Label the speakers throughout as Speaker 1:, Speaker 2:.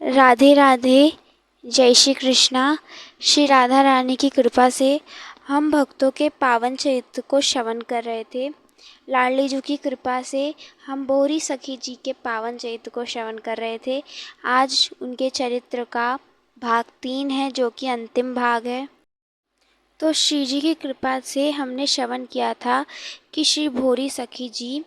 Speaker 1: राधे राधे। जय श्री कृष्णा। श्री राधा रानी की कृपा से हम भक्तों के पावन चरित्र को श्रवण कर रहे थे। लाडली जी की कृपा से हम बोहरी सखी जी के पावन चरित्र को श्रवण कर रहे थे। आज उनके चरित्र का भाग 3 है, जो कि अंतिम भाग है। तो श्री जी की कृपा से हमने श्रवण किया था कि श्री भोरी सखी जी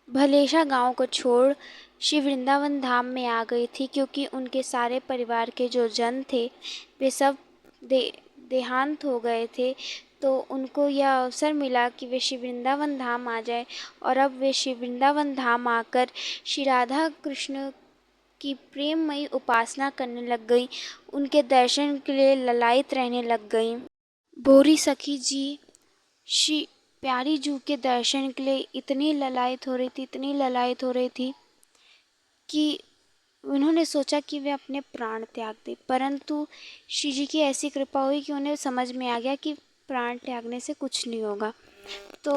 Speaker 1: भलेशा गांव को छोड़ श्री वृंदावन धाम में आ गई थी, क्योंकि उनके सारे परिवार के जो जन थे वे सब देहांत हो गए थे। तो उनको यह अवसर मिला कि वे श्री वृंदावन धाम आ जाए, और अब वे श्री वृंदावन धाम आकर श्री राधा कृष्ण की प्रेममयी उपासना करने लग गई, उनके दर्शन के लिए ललायित रहने लग गई। बोरी सखी जी श्री प्यारी जू के दर्शन के लिए इतनी ललायत हो रही थी कि उन्होंने सोचा कि वे अपने प्राण त्याग दें, परंतु श्री जी की ऐसी कृपा हुई कि उन्हें समझ में आ गया कि प्राण त्यागने से कुछ नहीं होगा। तो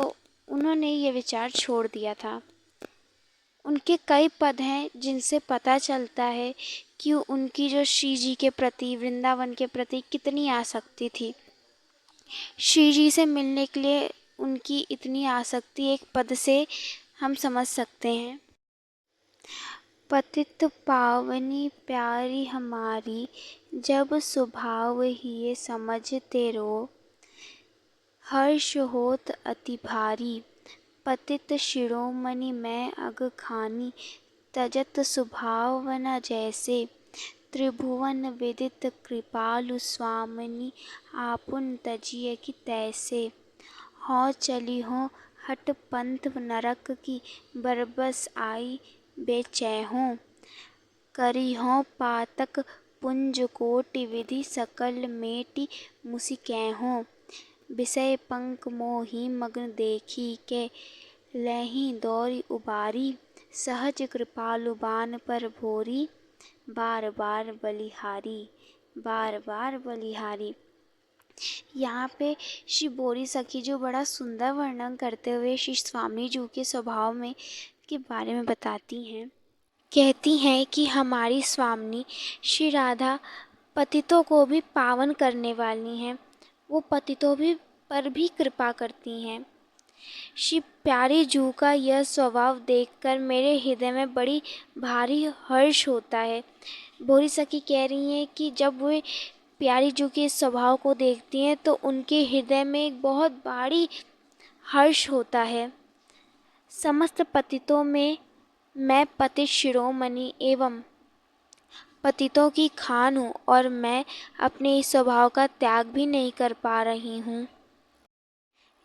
Speaker 1: उन्होंने ये विचार छोड़ दिया था। उनके कई पद हैं जिनसे पता चलता है कि उनकी जो श्री जी के प्रति, वृंदावन के प्रति कितनी आसक्ति थी। श्री जी से मिलने के लिए उनकी इतनी आसक्ति एक पद से हम समझ सकते हैं। पतित पावनी प्यारी हमारी, जब स्वभाव ही समझते रो, हर्ष होत अति भारी, पतित शिरोमणि मैं अग खानी, तजत स्वभाव न जैसे, त्रिभुवन विदित कृपालु स्वामिनी, आपुन तजिय की तैसे, हों चली हों हट पंथ नरक की, बरबस आई बेचैहों, करी हों पातक पुंज कोटि विधि, सकल मेटि मुसिकैहों, विषय पंक मोहि मग्न देखी के, लही दौरी उबारी, सहज कृपालु बान पर भोरी, बार बार बलिहारी, बार बार बलिहारी। यहाँ पे श्री बोरी सखी जो बड़ा सुंदर वर्णन करते हुए श्री स्वामी जी के स्वभाव में के बारे में बताती हैं। कहती हैं कि हमारी स्वामी श्री राधा पतितों को भी पावन करने वाली हैं, वो पतितों भी पर भी कृपा करती हैं। श्री प्यारी जू का यह स्वभाव देखकर मेरे हृदय में बड़ी भारी हर्ष होता है। बोरी सखी कह रही हैं कि जब वे प्यारी जू के स्वभाव को देखती हैं तो उनके हृदय में एक बहुत भारी हर्ष होता है। समस्त पतितों में मैं पतित शिरोमणि एवं पतितों की खान हूँ, और मैं अपने इस स्वभाव का त्याग भी नहीं कर पा रही हूँ।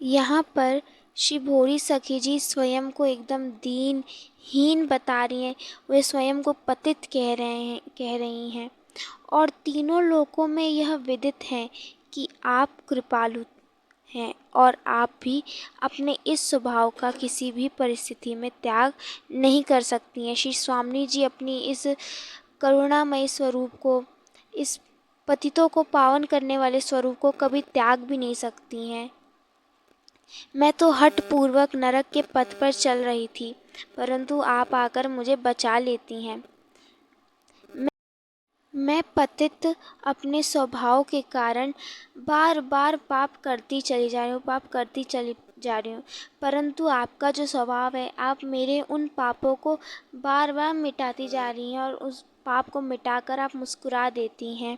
Speaker 1: यहाँ पर श्री भोरी सखी जी स्वयं को एकदम दीनहीन बता रही हैं। वे स्वयं को पतित कह रही हैं, और तीनों लोकों में यह विदित है कि आप कृपालु हैं, और आप भी अपने इस स्वभाव का किसी भी परिस्थिति में त्याग नहीं कर सकती हैं। श्री स्वामी जी अपनी इस करुणामय स्वरूप को, इस पतितों को पावन करने वाले स्वरूप को कभी त्याग भी नहीं सकती हैं। मैं तो हठ पूर्वक नरक के पथ पर चल रही थी, परंतु आप आकर मुझे बचा लेती हैं। मैं पतित अपने स्वभाव के कारण बार बार पाप करती चली जा रही हूँ, परंतु आपका जो स्वभाव है, आप मेरे उन पापों को बार बार मिटाती जा रही हैं, और उस पाप को मिटाकर आप मुस्कुरा देती हैं।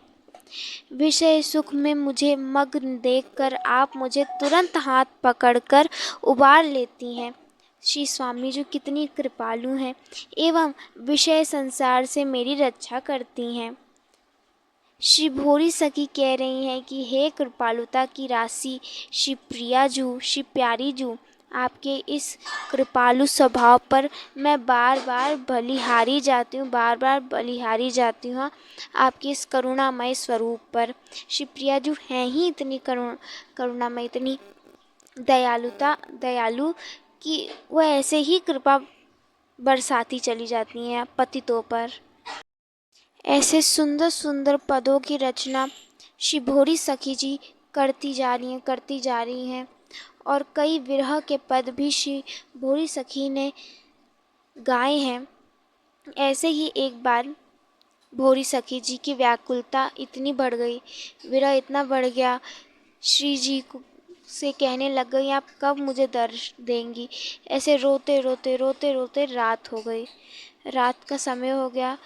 Speaker 1: विषय सुख में मुझे मग्न देखकर आप मुझे तुरंत हाथ पकड़कर उबार लेती हैं। श्री स्वामी जी कितनी कृपालु हैं एवं विषय संसार से मेरी रक्षा करती हैं। श्री भोरी सखी कह रही हैं कि हे कृपालुता की राशि श्री प्रिया जू, श्री प्यारी जू, आपके इस कृपालु स्वभाव पर मैं बार बार बलिहारी जाती हूँ आपके इस करुणामय स्वरूप पर। श्री प्रिया जू हैं ही इतनी करुणामय, इतनी दयालु कि वह ऐसे ही कृपा बरसाती चली जाती हैं पतितों पर। ऐसे सुंदर सुंदर पदों की रचना श्री भोरी सखी जी करती जा रही हैं, और कई विरह के पद भी श्री भोरी सखी ने गाए हैं। ऐसे ही एक बार भोरी सखी जी की व्याकुलता इतनी बढ़ गई, विरह इतना बढ़ गया, श्री जी को से कहने लग गई, आप कब मुझे दर्श देंगी। ऐसे रोते रोते रोते रोते रात हो गई। रात का समय हो गया।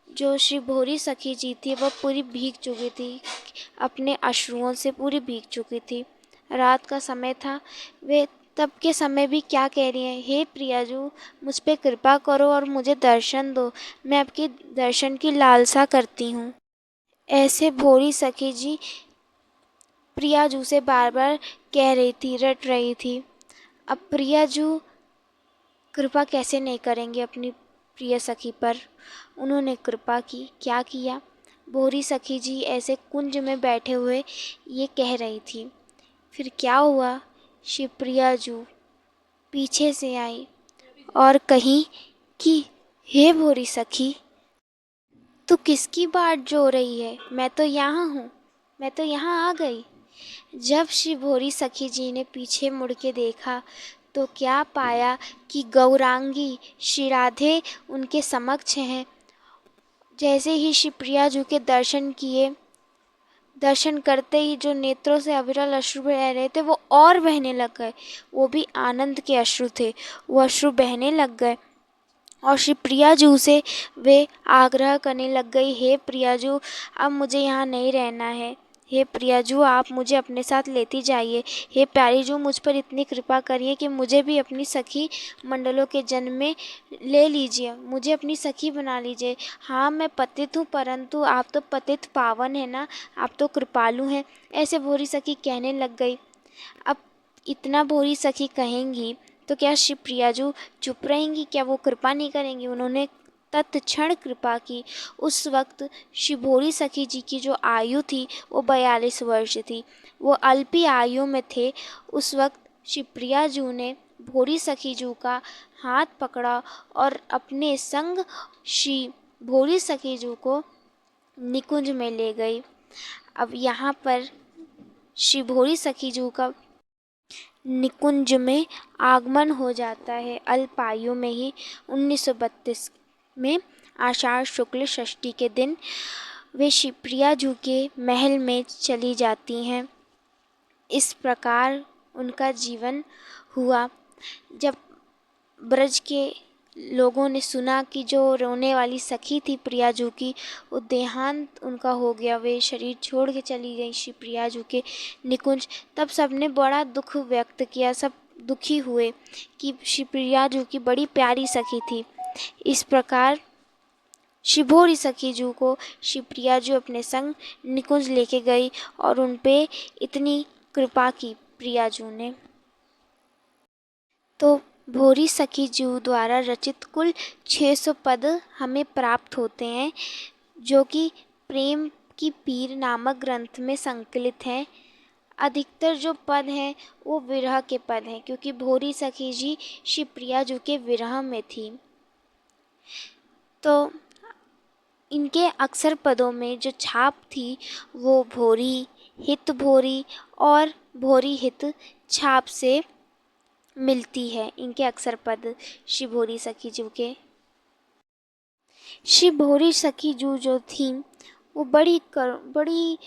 Speaker 1: जो श्री भोरी सखी जी थी वह पूरी भीग चुकी थी, अपने अश्रुओं से पूरी भीग चुकी थी। रात का समय था। वे तब के समय भी क्या कह रही हैं, हे प्रियाजू, मुझ पे कृपा करो और मुझे दर्शन दो, मैं आपके दर्शन की लालसा करती हूँ। ऐसे भोरी सखी जी प्रियाजू से बार बार कह रही थी, रट रही थी। अब प्रियाजू कृपा कैसे नहीं करेंगे अपनी प्रिय सखी पर। उन्होंने कृपा की। क्या किया, भोरी सखी जी ऐसे कुंज में बैठे हुए ये कह रही थी। फिर क्या हुआ, शिवप्रियाजू पीछे से आई और कही कि हे भोरी सखी, तू किसकी बाट जो रही है, मैं तो यहाँ हूँ, मैं तो यहाँ आ गई। जब श्री भोरी सखी जी ने पीछे मुड़ के देखा तो क्या पाया कि गौरांगी श्री राधे उनके समक्ष हैं। जैसे ही श्री प्रियाजू के दर्शन किए, दर्शन करते ही जो नेत्रों से अविरल अश्रु बह रहे थे वो और बहने लग गए। वो भी आनंद के अश्रु थे, वो अश्रु बहने लग गए। और श्री प्रियाजू से वे आग्रह करने लग गई, हे प्रियाजू, अब मुझे यहाँ नहीं रहना है। हे प्रियाजू, आप मुझे अपने साथ लेती जाइए। हे प्यारीजू, मुझ पर इतनी कृपा करिए कि मुझे भी अपनी सखी मंडलों के जन्म में ले लीजिए, मुझे अपनी सखी बना लीजिए। हाँ, मैं पतित हूँ, परंतु आप तो पतित पावन है ना, आप तो कृपालु हैं। ऐसे भोरी सखी कहने लग गई। अब इतना भोरी सखी कहेंगी तो क्या श्री प्रियाजू चुप रहेंगी, क्या वो कृपा नहीं करेंगी। उन्होंने तत्क्षण कृपा की। उस वक्त श्री भोरी सखी जी की जो आयु थी वो 42 वर्ष थी, वो अल्पी आयु में थे। उस वक्त श्री प्रियाजू ने भोरी सखी जू का हाथ पकड़ा और अपने संग श्री भोरी सखी जू को निकुंज में ले गई। अब यहाँ पर श्री भोरी सखी जू का निकुंज में आगमन हो जाता है अल्पायु में ही। 1932 में आषाढ़ शुक्ल षष्ठी के दिन वे शिवप्रिया जू के महल में चली जाती हैं। इस प्रकार उनका जीवन हुआ। जब ब्रज के लोगों ने सुना कि जो रोने वाली सखी थी प्रियाजू की, वो देहांत उनका हो गया, वे शरीर छोड़ के चली गई श्री प्रियाजू के निकुंज, तब सबने बड़ा दुख व्यक्त किया। सब दुखी हुए कि श्री प्रियाजू की बड़ी प्यारी सखी थी। इस प्रकार श्री भोरी सखी जू को श्री प्रियाजू अपने संग निकुंज लेके गई और उन पे इतनी कृपा की प्रियाजू ने। तो भोरी सखी जू द्वारा रचित कुल 600 पद हमें प्राप्त होते हैं, जो कि प्रेम की पीर नामक ग्रंथ में संकलित हैं। अधिकतर जो पद हैं वो विरह के पद हैं, क्योंकि भोरी सखी जी श्री प्रिया जू के विरह में थी। तो इनके अक्सर पदों में जो छाप थी वो भोरी, हित भोरी और भोरी हित छाप से मिलती है। इनके अक्सर पद श्री भोरी सखी जू के। श्री भोरी सखी जू जो थी वो बड़ी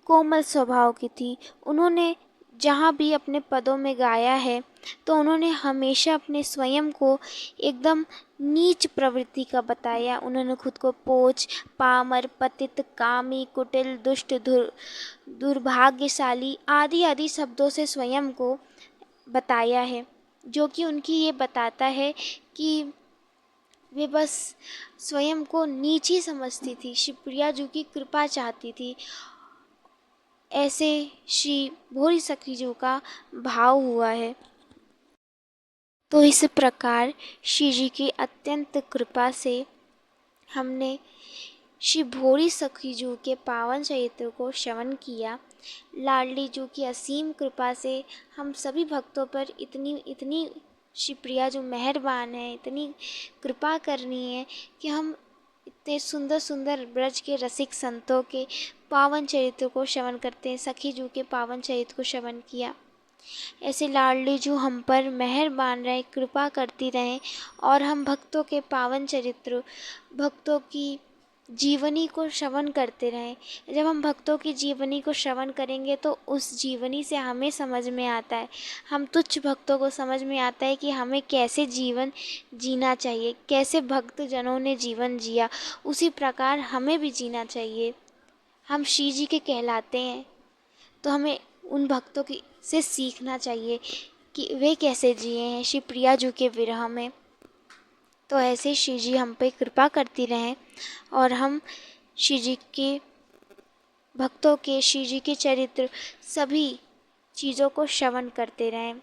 Speaker 1: कोमल स्वभाव की थी। उन्होंने जहाँ भी अपने पदों में गाया है तो उन्होंने हमेशा अपने स्वयं को एकदम नीच प्रवृत्ति का बताया। उन्होंने खुद को पोच, पामर, पतित, कामी, कुटिल, दुष्ट, दुर्भाग्यशाली आदि आदि शब्दों से स्वयं को बताया है, जो कि उनकी ये बताता है कि वे बस स्वयं को नीच ही समझती थी, श्री प्रिया जू की कृपा चाहती थी। ऐसे श्री भोरी सखी जू का भाव हुआ है। तो इस प्रकार श्री जी की अत्यंत कृपा से हमने श्री भोरी सखी जू के पावन चरित्र को श्रवण किया। लाडली जू की असीम कृपा से हम सभी भक्तों पर इतनी श्री प्रिया जो मेहरबान है, इतनी कृपा करनी है कि हम इतने सुंदर सुंदर ब्रज के रसिक संतों के पावन चरित्र को श्रवण करते हैं। सखी जू के पावन चरित्र को श्रवण किया। ऐसे लाडली जो हम पर मेहरबान रहे, कृपा करती रहें और हम भक्तों के पावन चरित्र, भक्तों की जीवनी को श्रवण करते रहें। जब हम भक्तों की जीवनी को श्रवण करेंगे तो उस जीवनी से हमें समझ में आता है, हम तुच्छ भक्तों को समझ में आता है कि हमें कैसे जीवन जीना चाहिए, कैसे भक्त जनों ने जीवन जिया, उसी प्रकार हमें भी जीना चाहिए। हम श्री जी के कहलाते हैं तो हमें उन भक्तों की से सीखना चाहिए कि वे कैसे जिए हैं श्री प्रिया जी के विरह में। तो ऐसे श्री जी हम पे कृपा करती रहें और हम श्री जी के भक्तों के, श्री जी के चरित्र, सभी चीज़ों को श्रवण करते रहें।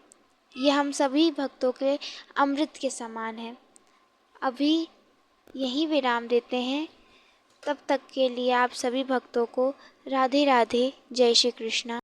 Speaker 1: ये हम सभी भक्तों के अमृत के समान है। अभी यहीं विराम देते हैं। तब तक के लिए आप सभी भक्तों को राधे राधे, जय श्री कृष्णा।